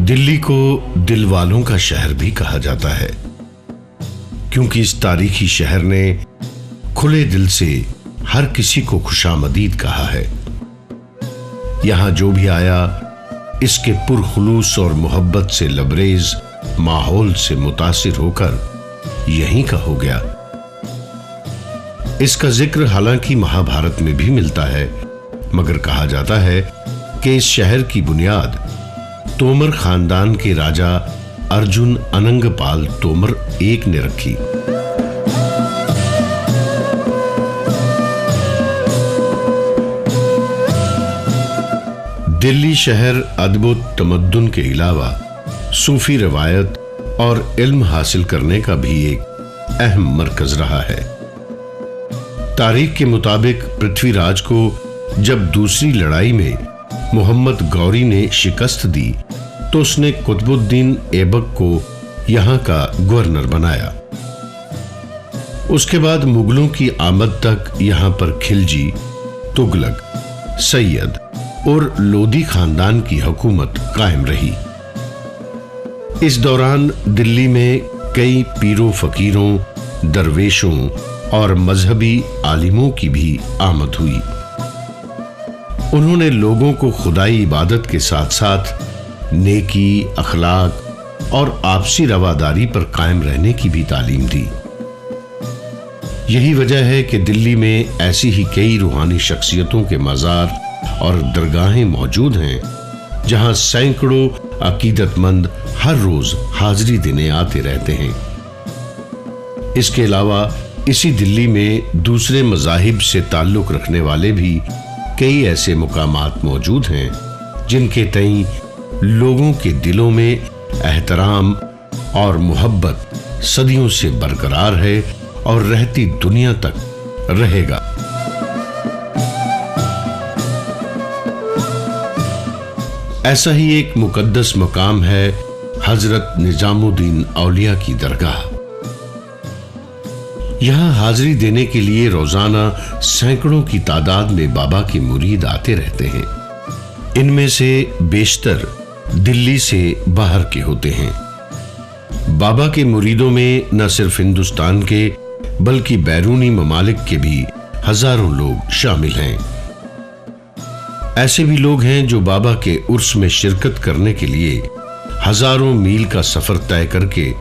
दिल्ली को दिल वालों का शहर भी कहा जाता है, क्योंकि इस तारीखी शहर ने खुले दिल से हर किसी को खुशामदीद कहा है। यहां जो भी आया इसके पुरखुलूस और मोहब्बत से लबरेज माहौल से मुतासिर होकर यहीं का हो गया। इसका जिक्र हालांकि महाभारत में भी मिलता है, मगर कहा जाता है कि इस शहर की बुनियाद तोमर खानदान के राजा अर्जुन अनंगपाल तोमर एक ने रखी। दिल्ली शहर अदब तमद्दुन के अलावा सूफी रवायत और इल्म हासिल करने का भी एक अहम मरकज रहा है। तारीख के मुताबिक पृथ्वीराज को जब दूसरी लड़ाई में मोहम्मद गौरी ने शिकस्त दी तो उसने कुतुबुद्दीन ऐबक को यहां का गवर्नर बनाया। उसके बाद मुगलों की आमद तक यहां पर खिलजी, तुगलक, सैयद और लोदी खानदान की हुकूमत कायम रही। इस दौरान दिल्ली में कई पीरों फकीरों, दरवेशों और मजहबी आलिमों की भी आमद हुई। उन्होंने लोगों को खुदाई इबादत के साथ साथ नेकी, अखलाक और आपसी रवादारी पर कायम रहने की भी तालीम दी। यही वजह है कि दिल्ली में ऐसी ही कई रूहानी शख्सियतों के मज़ार और दरगाहें मौजूद हैं, जहां सैकड़ों अकीदतमंद हर रोज हाजिरी देने आते रहते हैं। इसके अलावा इसी दिल्ली में दूसरे मज़ाहिब से ताल्लुक रखने वाले भी कई ऐसे मुकामात मौजूद हैं जिनके तई लोगों के दिलों में एहतराम और मोहब्बत सदियों से बरकरार है और रहती दुनिया तक रहेगा। ऐसा ही एक मुकद्दस मकाम है हजरत निजामुद्दीन औलिया की दरगाह। यहां हाजिरी देने के लिए रोजाना सैकड़ों की तादाद में बाबा के मुरीद आते रहते हैं। इनमें से बेशतर दिल्ली से बाहर के होते हैं। बाबा के मुरीदों में न सिर्फ हिंदुस्तान के बल्कि बैरूनी ममालिक के भी हजारों लोग शामिल हैं। ऐसे भी लोग हैं जो बाबा के उर्स में शिरकत करने के लिए हजारों मील का सफर तय करके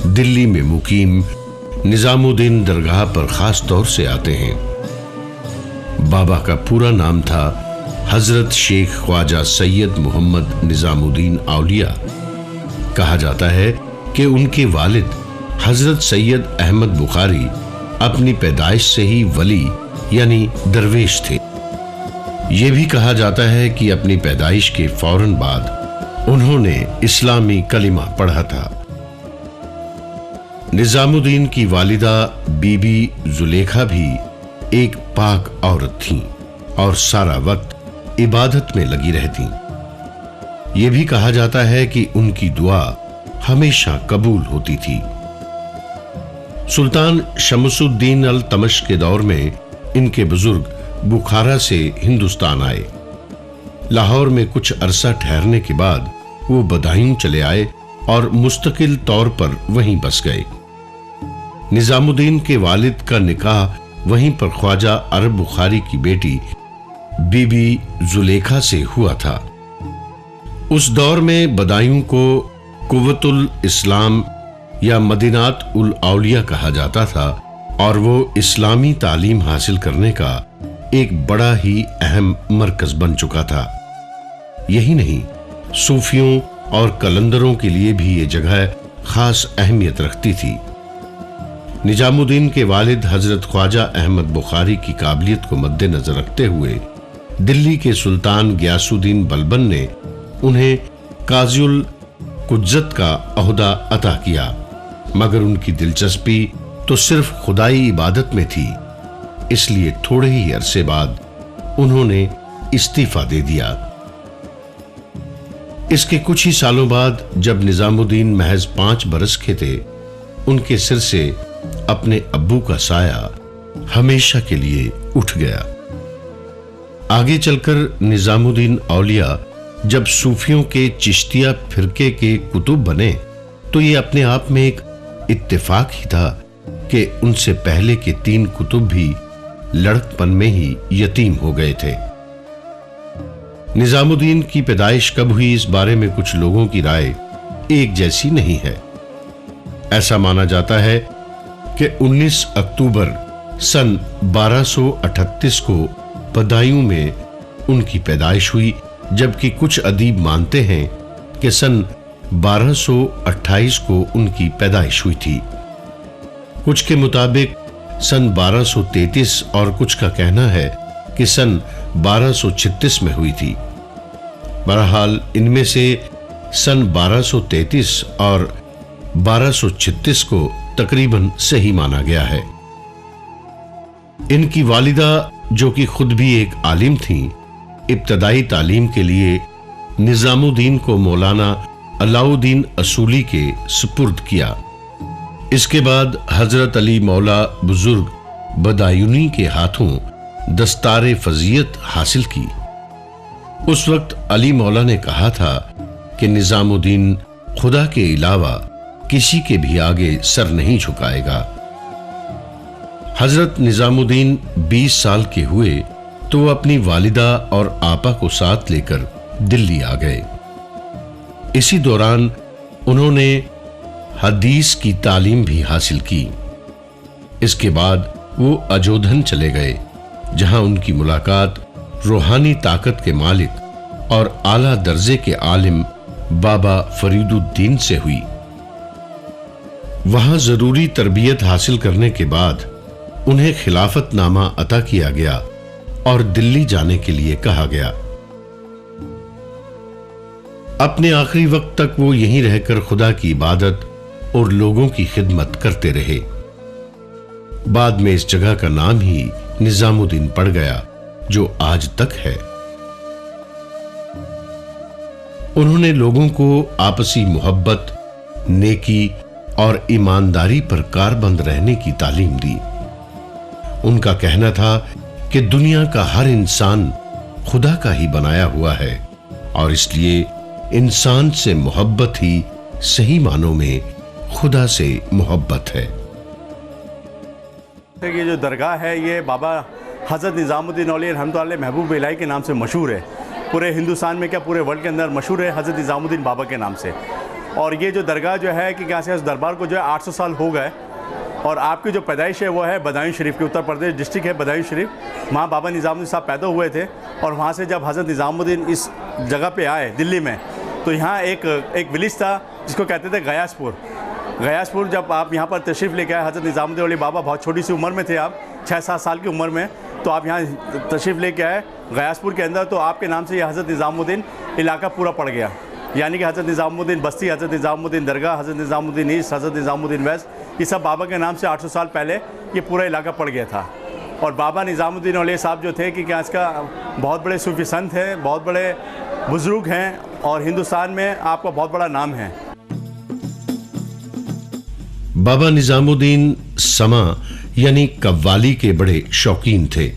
दिल्ली में मुकीम निजामुद्दीन दरगाह पर खास तौर से आते हैं। बाबा का पूरा नाम था हजरत शेख ख्वाजा सैयद मोहम्मद निजामुद्दीन औलिया। कहा जाता है कि उनके वालिद हजरत सैयद अहमद बुखारी अपनी पैदाइश से ही वली यानी दरवेश थे। यह भी कहा जाता है कि अपनी पैदाइश के फौरन बाद उन्होंने इस्लामी कलिमा पढ़ा था। निजामुद्दीन की वालिदा बीबी जुलेखा भी एक पाक औरत थीं और सारा वक्त इबादत में लगी रहती। यह भी कहा जाता है कि उनकी दुआ हमेशा कबूल होती थी। सुल्तान शमसुद्दीन अल तमश के दौर में इनके बुजुर्ग बुखारा से हिंदुस्तान आए। लाहौर में कुछ अरसा ठहरने के बाद वो बदायूं चले आए और मुस्तकिल तौर पर वहीं बस गए। निजामुद्दीन के वालिद का निकाह वहीं पर ख्वाजा अरब बुखारी की बेटी बीबी जुलेखा से हुआ था। उस दौर में बदायूं को कुव्वतुल इस्लाम या मदीनात उल औलिया कहा जाता था और वो इस्लामी तालीम हासिल करने का एक बड़ा ही अहम मरकज बन चुका था। यही नहीं, सूफियों और कलंदरों के लिए भी ये जगह खास अहमियत रखती थी। निजामुद्दीन के वालिद हजरत ख्वाजा अहमद बुखारी की काबिलियत को मद्देनजर रखते हुए दिल्ली के सुल्तान गियासुद्दीन बलबन ने उन्हें काज़ियुल कुज्जत का ओहदा अता किया, मगर उनकी दिलचस्पी तो सिर्फ खुदाई इबादत में थी, इसलिए थोड़े ही अरसे बाद उन्होंने इस्तीफा दे दिया। इसके कुछ ही सालों बाद जब निजामुद्दीन महज 5 बरस के थे, उनके सिर से अपने अब्बू का साया हमेशा के लिए उठ गया। आगे चलकर निजामुद्दीन औलिया जब सूफियों के चिश्तिया फिरके के कुतुब बने तो ये अपने आप में एक इत्तेफाक ही था कि उनसे पहले के 3 कुतुब भी लड़कपन में ही यतीम हो गए थे। निजामुद्दीन की पैदाइश कब हुई, इस बारे में कुछ लोगों की राय एक जैसी नहीं है। ऐसा माना जाता है कि 19 अक्टूबर सन 1238 को बदायूं में उनकी पैदाइश हुई, जबकि कुछ अदीब मानते हैं कि सन 1228 को उनकी पैदाइश हुई थी। कुछ के मुताबिक सन 1233 और कुछ का कहना है कि सन 1236 में हुई थी। बहरहाल इनमें से सन 1233 और 1236 को तकरीबन सही माना गया है। इनकी वालिदा, जो कि खुद भी एक आलिम थीं, इब्तदाई तालीम के लिए निजामुद्दीन को मौलाना अलाउद्दीन असूली के सुपुर्द किया। इसके बाद हजरत अली मौला बुजुर्ग बदायूनी के हाथों दस्तारे फजीयत हासिल की। उस वक्त अली मौला ने कहा था कि निजामुद्दीन खुदा के अलावा किसी के भी आगे सर नहीं झुकाएगा। हजरत निजामुद्दीन 20 साल के हुए तो वो अपनी वालिदा और आपा को साथ लेकर दिल्ली आ गए। इसी दौरान उन्होंने हदीस की तालीम भी हासिल की। इसके बाद वो अजोधन चले गए, जहां उनकी मुलाकात रूहानी ताकत के मालिक और आला दर्जे के आलिम बाबा फरीदुद्दीन से हुई। वहां जरूरी तरबियत हासिल करने के बाद उन्हें खिलाफतनामा अता किया गया और दिल्ली जाने के लिए कहा गया। अपने आखिरी वक्त तक वो यहीं रहकर खुदा की इबादत और लोगों की खिदमत करते रहे। बाद में इस जगह का नाम ही निजामुद्दीन पड़ गया, जो आज तक है। उन्होंने लोगों को आपसी मोहब्बत, नेकी और ईमानदारी पर कारबंद रहने की तालीम दी। उनका कहना था कि दुनिया का हर इंसान खुदा का ही बनाया हुआ है और इसलिए इंसान से मोहब्बत ही सही मानों में खुदा से मोहब्बत है। ये जो दरगाह है ये बाबा हज़रत निज़ामुद्दीन औलिया रहमतुल्लाह अलैह महबूब इलाही के नाम से मशहूर है। पूरे हिंदुस्तान में क्या पूरे वर्ल्ड के अंदर मशहूर है हज़रत निज़ामुद्दीन बाबा के नाम से। और ये जो दरगाह जो है कि क्या से उस दरबार को जो है 800 साल हो गए। और आपकी जो पैदाइश है वो है बदायूं शरीफ की, उत्तर प्रदेश डिस्ट्रिक्ट है बदायूं शरीफ। वहाँ बाबा निज़ामुद्दीन साहब पैदा हुए थे और वहाँ से जब हज़रत निज़ामुद्दीन इस जगह पे आए दिल्ली में, तो यहाँ एक विलेज था जिसको कहते थे गयासपुर। जब आप यहाँ पर तशरीफ़ लेके आए हज़रत निज़ामुद्दीन औलिया बाबा, बहुत छोटी सी उम्र में थे आप, 6-7 साल की उम्र में, तो आप यहाँ तशरीफ़ लेके आए गयासपुर के अंदर, तो आपके नाम से ये हज़रत निज़ामुद्दीन इलाका पूरा पड़ गया। यानी कि हज़रत निज़ामुद्दीन बस्ती, हज़रत निज़ामुद्दीन दरगाह, हज़रत निज़ामुद्दीन ईस्ट, हज़रत निज़ामुद्दीन वेस्ट, ये सब बाबा के नाम से 800 साल पहले ये पूरा इलाका पड़ गया था। और बाबा निज़ामुद्दीन औलिया साहब जो थे कि क्या इसका बहुत बड़े सूफी संत हैं, बहुत बड़े बुज़ुर्ग हैं और हिंदुस्तान में आपका बहुत बड़ा नाम है। बाबा निज़ामुद्दीन समा यानी कव्वाली के बड़े शौकीन थे।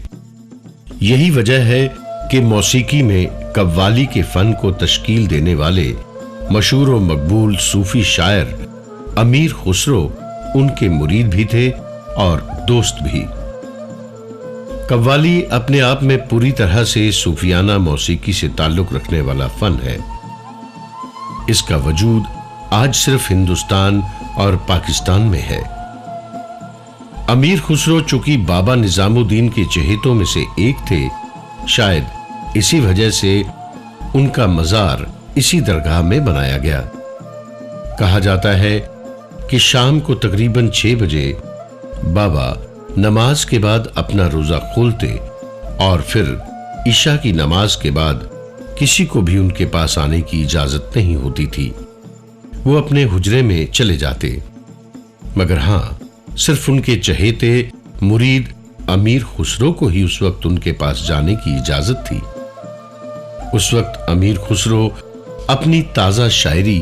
यही वजह है कि मौसीकी में कव्वाली के फन को तश्कील देने वाले मशहूर व मकबूल सूफी शायर अमीर खुसरो उनके मुरीद भी थे और दोस्त भी। कव्वाली अपने आप में पूरी तरह से सूफियाना मौसीकी से ताल्लुक रखने वाला फन है। इसका वजूद आज सिर्फ हिंदुस्तान और पाकिस्तान में है। अमीर खुसरो चूंकि बाबा निज़ामुद्दीन के चहेतों में से एक थे, शायद इसी वजह से उनका मजार इसी दरगाह में बनाया गया। कहा जाता है कि शाम को तकरीबन 6 बजे बाबा नमाज के बाद अपना रोजा खोलते और फिर ईशा की नमाज के बाद किसी को भी उनके पास आने की इजाजत नहीं होती थी। वो अपने हुजरे में चले जाते, मगर हाँ, सिर्फ उनके चहेते मुरीद अमीर खुसरो को ही उस वक्त उनके पास जाने की इजाजत थी। उस वक्त अमीर खुसरो अपनी ताजा शायरी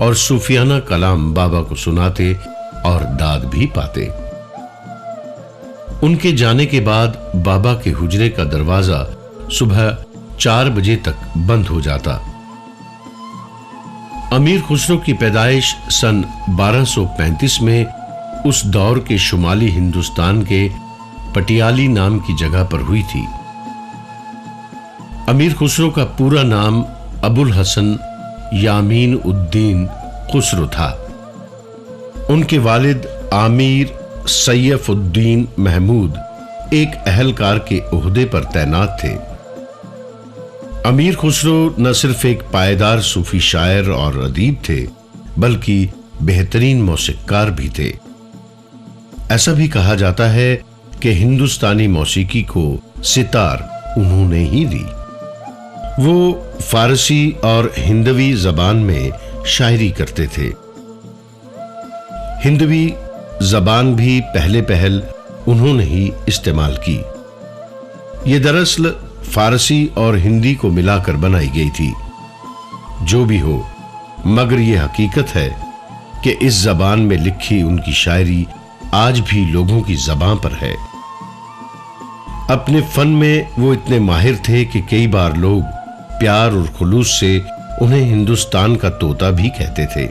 और सूफियाना कलाम बाबा को सुनाते और दाद भी पाते। उनके जाने के बाद बाबा के हुजरे का दरवाजा सुबह 4 बजे तक बंद हो जाता अमीर खुसरो की पैदाइश सन 1235 में उस दौर के शुमाली हिंदुस्तान के पटियाली नाम की जगह पर हुई थी। अमीर खुसरो का पूरा नाम अबुल हसन यामीन उद्दीन खुसरो था। उनके वालिद आमिर सैयफुद्दीन महमूद एक अहलकार के ओहदे पर तैनात थे। अमीर खुसरो न सिर्फ एक पायदार सूफी शायर और अदीब थे, बल्कि बेहतरीन मौसीक़ार भी थे। ऐसा भी कहा जाता है कि हिंदुस्तानी मौसीकी को सितार उन्होंने ही दी। वो फारसी और हिंदवी जबान में शायरी करते थे। हिंदवी जबान भी पहले पहल उन्होंने ही इस्तेमाल की। ये दरअसल फारसी और हिंदी को मिलाकर बनाई गई थी। जो भी हो, मगर यह हकीकत है कि इस जबान में लिखी उनकी शायरी आज भी लोगों की जबान पर है। अपने फन में वो इतने माहिर थे कि कई बार लोग प्यार और खुलूस से उन्हें हिंदुस्तान का तोता भी कहते थे।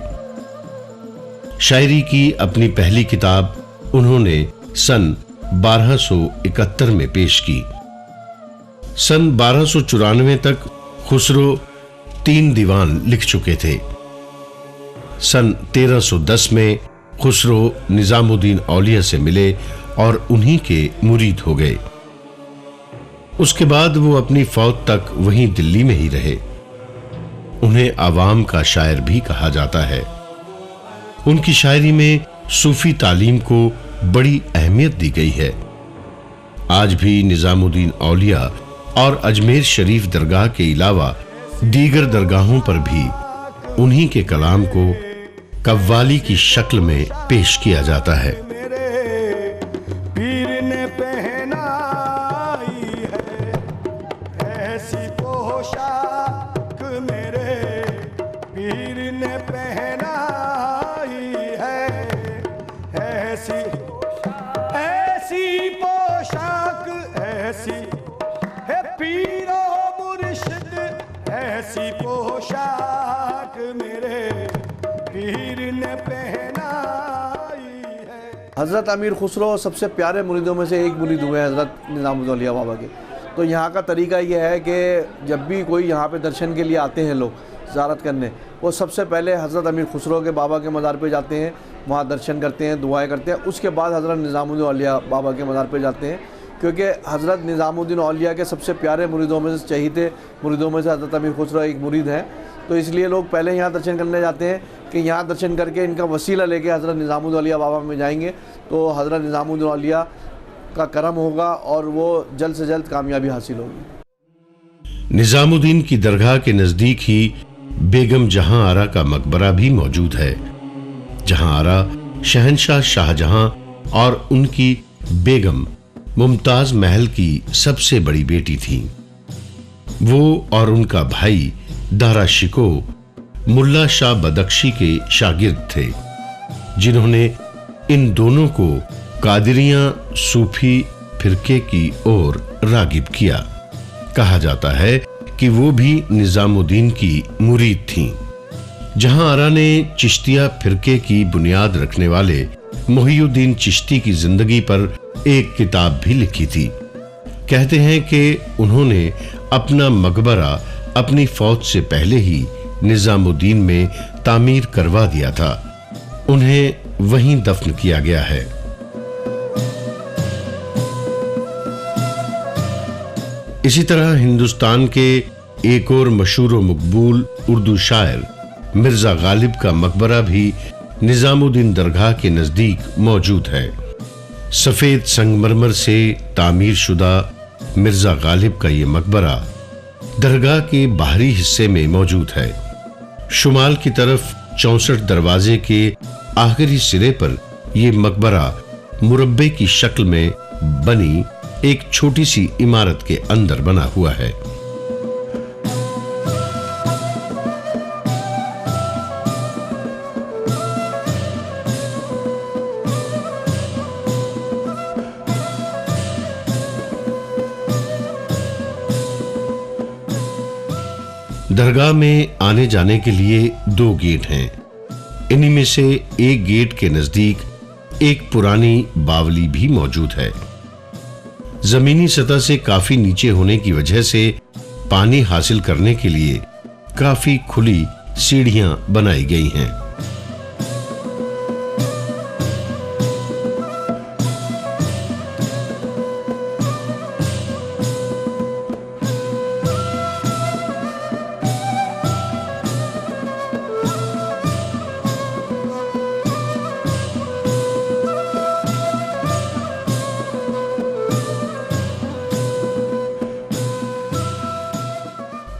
शायरी की अपनी पहली किताब उन्होंने सन 1271 में पेश की। सन 1294 तक खुसरो 3 दीवान लिख चुके थे। सन 1310 में खुसरो निजामुद्दीन औलिया से मिले और उन्हीं के मुरीद हो गए। उसके बाद वो अपनी फौत तक वहीं दिल्ली में ही रहे। उन्हें आवाम का शायर भी कहा जाता है। उनकी शायरी में सूफी तालीम को बड़ी अहमियत दी गई है। आज भी निजामुद्दीन औलिया और अजमेर शरीफ दरगाह के अलावा दीगर दरगाहों पर भी उन्हीं के कलाम को कव्वाली की शक्ल में पेश किया जाता है। पीर ने पहनाई है ऐसी पोशाक, मेरे पीर ने पहनाई है ऐसी पोशाक, ऐसी है पीरो मुर्शिद, ऐसी पोशाक मेरे पीर ने पहनाई है। हज़रत अमीर खुसरो सबसे प्यारे मुरीदों में से एक मुरीद हुए हज़रत निज़ामुद्दीन औलिया बाबा के। तो यहाँ का तरीका यह है कि जब भी कोई यहाँ पे दर्शन के लिए आते हैं लोग ज़ियारत करने, वो सबसे पहले हज़रत अमीर खुसरो के बाबा के मज़ार पे जाते हैं, वहाँ दर्शन करते हैं, दुआएं करते हैं। उसके बाद हज़रत निज़ामुद्दीन औलिया बाबा के मज़ार पे जाते हैं, क्योंकि हज़रत निज़ामुद्दीन औलिया के सबसे प्यारे मुरीदों में से चहीते मुरीदों में से हज़रत अमीर खुसरो एक मुरीद हैं। तो इसलिए लोग पहले यहाँ दर्शन करने जाते हैं कि यहाँ दर्शन करके इनका वसीला लेके हज़रत निज़ामुद्दीन औलिया बाबा में जाएंगे तो हज़रत निज़ामुद्दीन औलिया का करम होगा और वो जल्द से जल्द कामयाबी हासिल होगी। निजामुद्दीन की दरगाह के नजदीक ही बेगम जहां आरा का मकबरा भी मौजूद है। जहां आरा शहंशाह शाहजहां और उनकी बेगम मुमताज महल की सबसे बड़ी बेटी थी। वो और उनका भाई दारा शिको मुल्ला शाह बदख्शी के शागिर्द थे, जिन्होंने इन दोनों को कादिरियां सूफी फिरके की ओर रागिब किया। कहा जाता है कि वो भी निजामुद्दीन की मुरीद थीं। जहां आरा ने चिश्तिया फिरके की बुनियाद रखने वाले मोहिउद्दीन चिश्ती की जिंदगी पर एक किताब भी लिखी थी। कहते हैं कि उन्होंने अपना मकबरा अपनी फौत से पहले ही निजामुद्दीन में तामीर करवा दिया था। उन्हें वहीं दफन किया गया है। इसी तरह हिंदुस्तान के एक और मशहूर व मकबूल उर्दू शायर मिर्जा गालिब का मकबरा भी निजामुद्दीन दरगाह के नजदीक मौजूद है। सफेद संगमरमर से तामीर शुदा मिर्जा गालिब का ये मकबरा दरगाह के बाहरी हिस्से में मौजूद है। शुमाल की तरफ 64 दरवाजे के आखिरी सिरे पर यह मकबरा मुरब्बे की शक्ल में बनी एक छोटी सी इमारत के अंदर बना हुआ है। दरगाह में आने जाने के लिए 2 गेट हैं। इन्हीं में से एक गेट के नजदीक एक पुरानी बावली भी मौजूद है। जमीनी सतह से काफी नीचे होने की वजह से पानी हासिल करने के लिए काफी खुली सीढ़ियां बनाई गई हैं।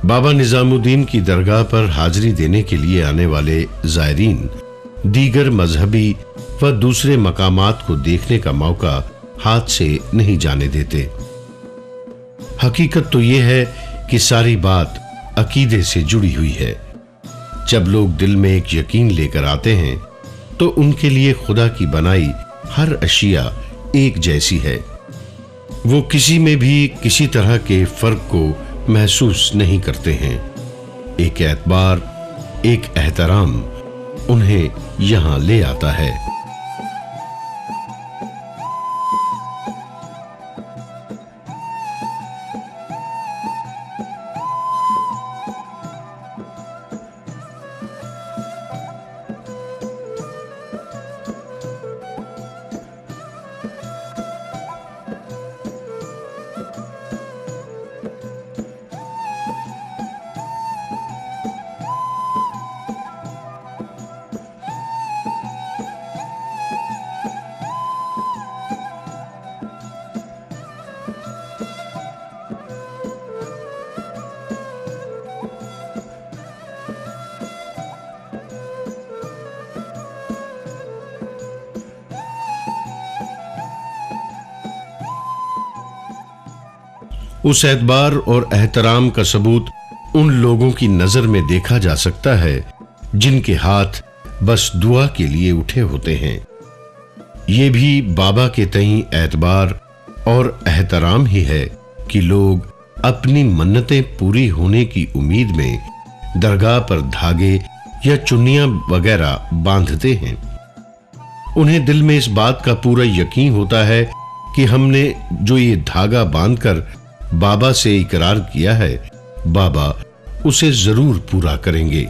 बाबा निजामुद्दीन की दरगाह पर हाजिरी देने के लिए आने वाले जायरीन दीगर मजहबी व दूसरे मकामात को देखने का मौका हाथ से नहीं जाने देते। हकीकत तो यह है कि सारी बात अकीदे से जुड़ी हुई है। जब लोग दिल में एक यकीन लेकर आते हैं तो उनके लिए खुदा की बनाई हर अशिया एक जैसी है। वो किसी में भी किसी तरह के फर्क को महसूस नहीं करते हैं। एक एतबार, एक एहतराम उन्हें यहां ले आता है। उस एतबार और एहतराम का सबूत उन लोगों की नजर में देखा जा सकता है जिनके हाथ बस दुआ के लिए उठे होते हैं। ये भी बाबा के तईं एतबार और एहतराम ही है कि लोग अपनी मन्नतें पूरी होने की उम्मीद में दरगाह पर धागे या चुन्नियां वगैरह बांधते हैं। उन्हें दिल में इस बात का पूरा यकीन होता है कि हमने जो ये धागा बांधकर बाबा से इकरार किया है, बाबा उसे जरूर पूरा करेंगे,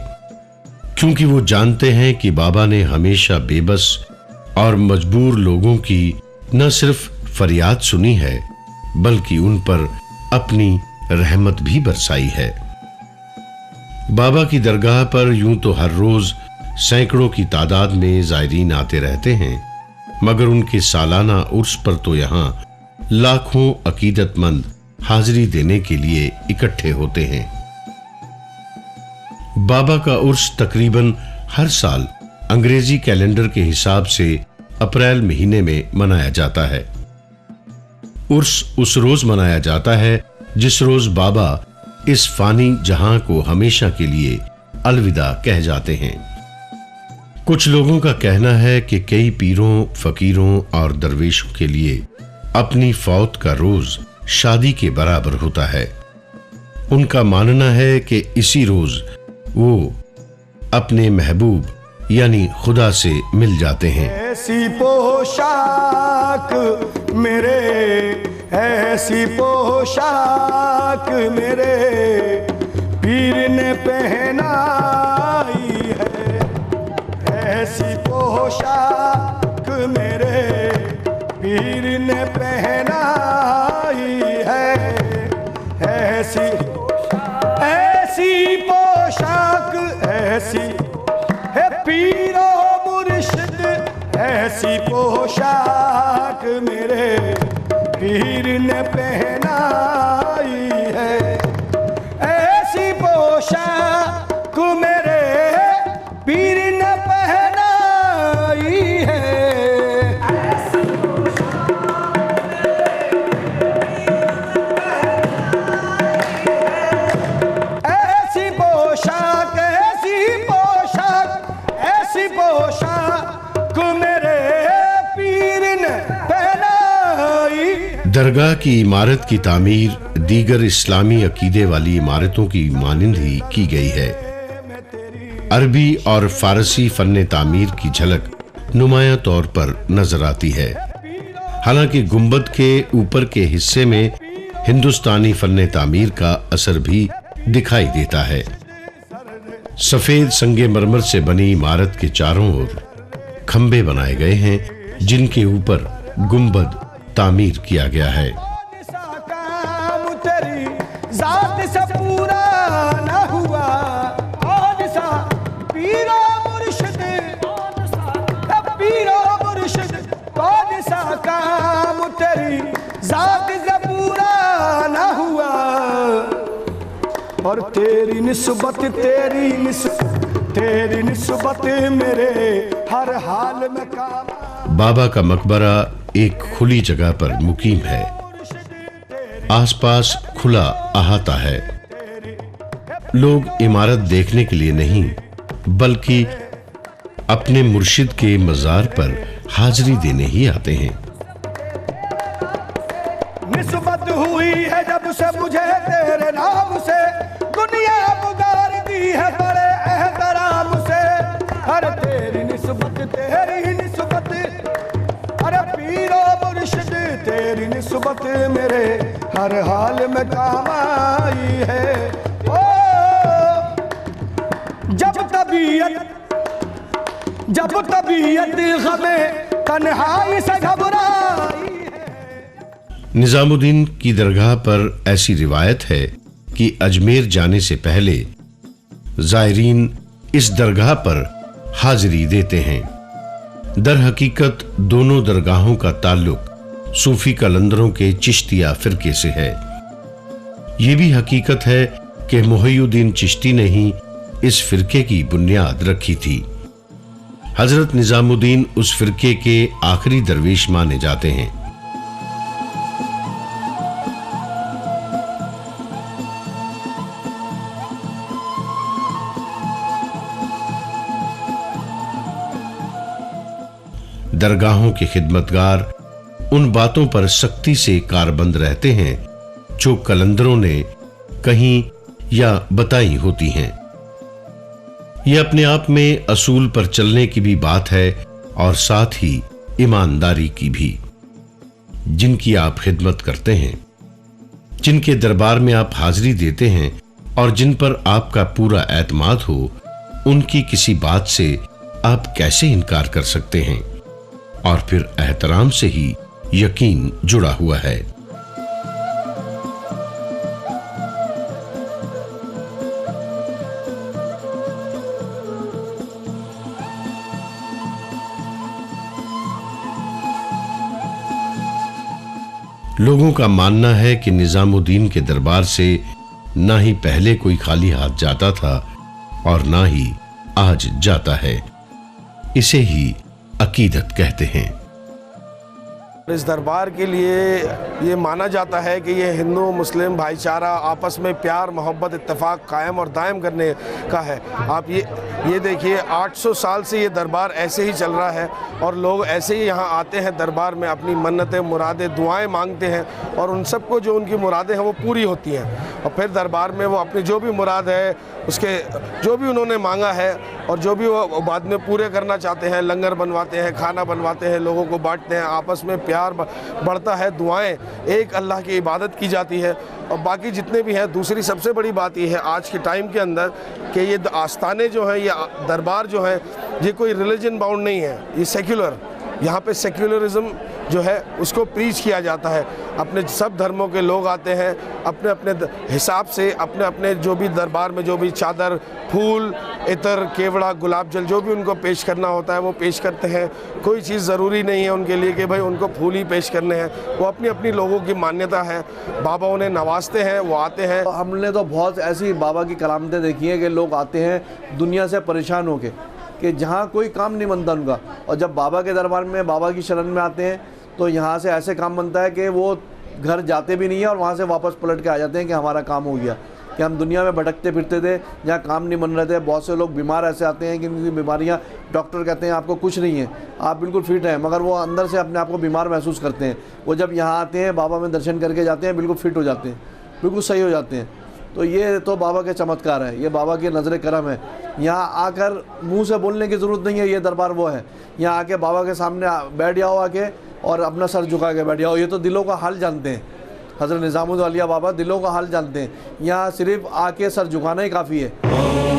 क्योंकि वो जानते हैं कि बाबा ने हमेशा बेबस और मजबूर लोगों की न सिर्फ फरियाद सुनी है बल्कि उन पर अपनी रहमत भी बरसाई है। बाबा की दरगाह पर यूं तो हर रोज सैकड़ों की तादाद में जायरीन आते रहते हैं, मगर उनके सालाना उर्स पर तो यहां लाखों अकीदतमंद हाजिरी देने के लिए इकट्ठे होते हैं। बाबा का उर्स तकरीबन हर साल अंग्रेजी कैलेंडर के हिसाब से अप्रैल महीने में मनाया जाता है। उर्स उस रोज मनाया जाता है जिस रोज बाबा इस फानी जहां को हमेशा के लिए अलविदा कह जाते हैं। कुछ लोगों का कहना है कि कई पीरों, फकीरों और दरवेशों के लिए अपनी फौत का रोज शादी के बराबर होता है। उनका मानना है कि इसी रोज वो अपने महबूब यानी खुदा से मिल जाते हैं। ऐसी पोशाक मेरे, ऐसी पोशाक मेरे पीर ने पहनाई है। ऐसी पोशाक मेरे पीर ने पहनाई है। ऐसी ऐसी पोशाक ऐसी है पीरो मुर्शिद, ऐसी पोशाक मेरे पीर ने पहनाई है। ऐसी पोशाक मेरे पीर ने पहनाई है। दरगाह की इमारत की तामीर दीगर इस्लामी अकीदे वाली इमारतों की मानिंद ही की गई है। अरबी और फारसी फन्ने तामीर की झलक नुमायां तौर पर नजर आती है। हालांकि गुंबद के ऊपर के हिस्से में हिंदुस्तानी फन्ने तामीर का असर भी दिखाई देता है। सफेद संगे मरमर से बनी इमारत के चारों ओर खंबे बनाए गए हैं, जिनके ऊपर गुंबद तामीर किया गया है। और तेरी निस्बत मेरे हर हाल में काम। बाबा का मकबरा एक खुली जगह पर मुकीम है। आसपास खुला अहाता है। लोग इमारत देखने के लिए नहीं बल्कि अपने मुर्शिद के मजार पर हाजिरी देने ही आते हैं। निस्बत हुई है जब से मुझे तेरे नाम से, दुनिया पुकार दी है बड़े एहतराम से। हर तेरी निस्बत अरे पीरो मुर्शिद तेरी निस्बत मेरे हर हाल में काम आई है। ओ जब तबीयत गमे तन्हाई से घबराई। निजामुद्दीन की दरगाह पर ऐसी रिवायत है कि अजमेर जाने से पहले जायरीन इस दरगाह पर हाजिरी देते हैं। दर हकीकत दोनों दरगाहों का ताल्लुक सूफी कलंदरों के चिश्तिया फिरके से है। ये भी हकीकत है कि मुहय्यिद्दीन चिश्ती ने ही इस फिरके की बुनियाद रखी थी। हजरत निजामुद्दीन उस फिरके के आखिरी दरवेश माने जाते हैं। दरगाहों के खिदमतगार उन बातों पर सख्ती से कारबंद रहते हैं जो कलंदरों ने कहीं या बताई होती हैं। यह अपने आप में असूल पर चलने की भी बात है और साथ ही ईमानदारी की भी। जिनकी आप खिदमत करते हैं, जिनके दरबार में आप हाजिरी देते हैं और जिन पर आपका पूरा एतमाद हो, उनकी किसी बात से आप कैसे इनकार कर सकते हैं? और फिर एहतराम से ही यकीन जुड़ा हुआ है। लोगों का मानना है कि निजामुद्दीन के दरबार से ना ही पहले कोई खाली हाथ जाता था और ना ही आज जाता है। इसे ही अकीदत कहते हैं। इस दरबार के लिए ये माना जाता है कि ये हिंदू मुस्लिम भाईचारा आपस में प्यार मोहब्बत इत्तेफाक कायम और दायम करने का है। आप ये देखिए 800 साल से ये दरबार ऐसे ही चल रहा है और लोग ऐसे ही यहाँ आते हैं दरबार में, अपनी मन्नतें मुरादें दुआएं मांगते हैं और उन सबको जो उनकी मुरादें हैं वो पूरी होती हैं। और फिर दरबार में वो अपनी जो भी मुराद है उसके जो भी उन्होंने मांगा है और जो भी वो बाद में पूरे करना चाहते हैं, लंगर बनवाते हैं, खाना बनवाते हैं, लोगों को बांटते हैं, आपस में प्यार बढ़ता है, दुआएं एक अल्लाह की इबादत की जाती है। और बाकी जितने भी हैं, दूसरी सबसे बड़ी बात ये है आज के टाइम के अंदर कि ये आस्थाने जो हैं, ये दरबार जो है, ये कोई रिलीजन बाउंड नहीं है, ये सेक्युलर, यहाँ पे सेक्युलरिज्म जो है उसको प्रीच किया जाता है। अपने सब धर्मों के लोग आते हैं अपने अपने हिसाब से, अपने अपने जो भी दरबार में जो भी चादर, फूल, इतर, केवड़ा, गुलाब जल जो भी उनको पेश करना होता है वो पेश करते हैं। कोई चीज़ ज़रूरी नहीं है उनके लिए कि भाई उनको फूल ही पेश करने हैं, वो अपनी अपनी लोगों की मान्यता है। बाबा उन्हें नवाजते हैं, वो आते हैं। हमने तो बहुत ऐसी बाबा की करामतें देखी हैं कि लोग आते हैं दुनिया से परेशान होके कि जहाँ कोई काम नहीं बनता उनका, और जब बाबा के दरबार में बाबा की शरण में आते हैं तो यहाँ से ऐसे काम बनता है कि वो घर जाते भी नहीं है और वहाँ से वापस पलट के आ जाते हैं कि हमारा काम हो गया। कि हम दुनिया में भटकते फिरते थे जहाँ काम नहीं बन रहे थे। बहुत से लोग बीमार ऐसे आते हैं कि उनकी बीमारियाँ डॉक्टर कहते हैं आपको कुछ नहीं है, आप बिल्कुल फिट हैं, मगर वो अंदर से अपने आप को बीमार महसूस करते हैं। वो जब यहाँ आते हैं, बाबा में दर्शन करके जाते हैं, बिल्कुल फिट हो जाते हैं, बिल्कुल सही हो जाते हैं। तो ये तो बाबा के चमत्कार है, ये बाबा की नज़र करम है। यहाँ आकर मुंह से बोलने की ज़रूरत नहीं है, ये दरबार वो है। यहाँ आके बाबा के सामने बैठ जाओ आके और अपना सर झुका के बैठ जाओ। ये तो दिलों का हाल जानते हैं, हज़रत निज़ामुद्दीन औलिया बाबा दिलों का हाल जानते हैं। यहाँ सिर्फ आके सर झुकाना ही काफ़ी है।